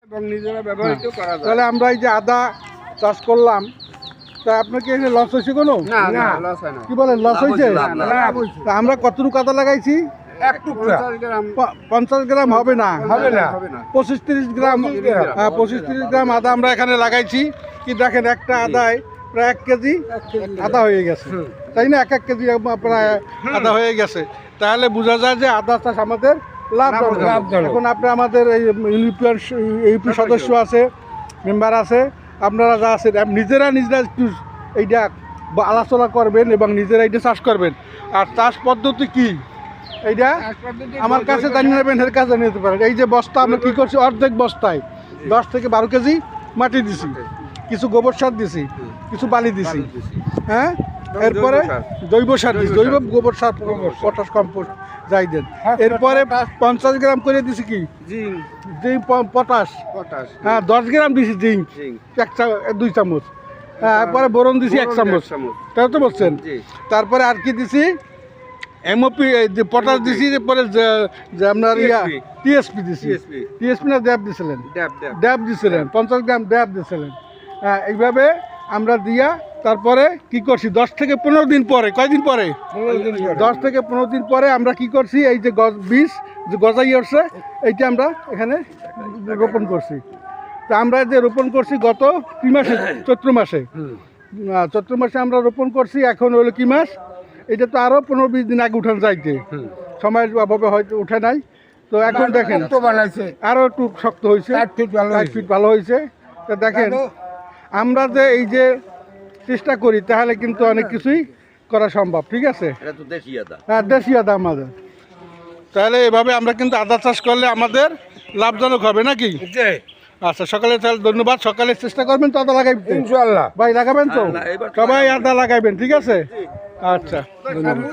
এবং নিজেরা ব্যবহৃত করা যায়। তাহলে আমরা এই যে আদা চাষ করলাম, তা আপনার কি এখানে লস হয়েছে কোনো? না না লস হয় না। কি বলেন, লস হয়েছে? লাভ হয়েছে। তা আমরা কতটুকু আদা লাগাইছি? 50 গ্রাম 50 গ্রাম হবে না, হবে না 25-30 গ্রাম। 25 গ্রাম। হ্যাঁ, 25-30 গ্রাম আদা আমরা এখানে লাগাইছি। কি দেখেন, একটা আদায় প্রায় 1 কেজি আদা হয়ে গেছে, তাই না? 1 কেজি প্রায় আদা হয়ে গেছে। তাহলে বোঝা যায় যে আদা চাষ আমাদের লাভজনক। লাভজনক। এখন আপনি আমাদের এই ইউপি সদস্য আছে, মেম্বার আছে, আপনারা যা আছেন নিজেরা একটু এইটা আলোচনা করবেন এবং নিজেরা এইটা চাষ করবেন। আর চাষ পদ্ধতি কি এইটা আমার কাছে জানিয়ে নেবেন, এর কাছে নিতে পারেন। এই যে বস্তা আমরা কি করছি, অর্ধেক বস্তায় 10 থেকে 12 কেজি মাটি দিছি, কিছু গোবর সার দিছি, কিছু বালি দিছি, হ্যাঁ। এরপরে জৈব সার দিছি, জৈব গোবর সার, পটাশ কম্পোস্ট যাই দেন। এরপরে 50 গ্রাম করে দিছি কি জিঙ্ক, পটাশ। হ্যাঁ, 10 গ্রাম দিছি জিঙ্ক, 2 চামচ। হ্যাঁ, এরপরে বোরন দিছি 1 চামচ, তাই তো বলছেন। তারপরে আর কি দিছি, এমওপি, যে পটাশ দিছি। এরপরে যে আপনার টিএসপি দিছি। টিএসপি না ড্যাব দিছিলেন? ড্যাব দিছিলেন, 50 গ্রাম ড্যাব দিছিলেন। হ্যাঁ, এইভাবে আমরা দিয়া তারপরে কি করছি, 10 থেকে 15 দিন পরে, কয়দিন পরে, 10 থেকে 15 দিন পরে আমরা কি করছি, এই যে বীজ যে গজাই আসছে, এইটা আমরা এখানে রোপণ করছি। তা আমরা যে রোপণ করছি গত কি মাসে, চৈত্র মাসে। চৈত্র মাসে আমরা রোপণ করছি। এখন হলো কি মাস, এটা তো আরো 15-20 দিন আগে উঠান যাইতে, সময়ের অভাবে হয়তো উঠে নাই। তো এখন দেখেন আরো একটু শক্ত হয়েছে, 8 ফিট ভালো হয়েছে। তো দেখেন আমরা যে এই যে চেষ্টা করি, তাহলে কিন্তু অনেক কিছুই করা সম্ভব। ঠিক আছে, হ্যাঁ, দেশি আদা আমাদের। তাহলে এভাবে আমরা কিন্তু আদা চাষ করলে আমাদের লাভজনক হবে নাকি? আচ্ছা, সকালে তাহলে ধন্যবাদ। সকালে চেষ্টা করবেন তো আদা লাগাইবেন ইনশাআল্লাহ। ভাই লাগাবেন তো, সবাই আদা লাগাইবেন, ঠিক আছে? আচ্ছা, ধন্যবাদ।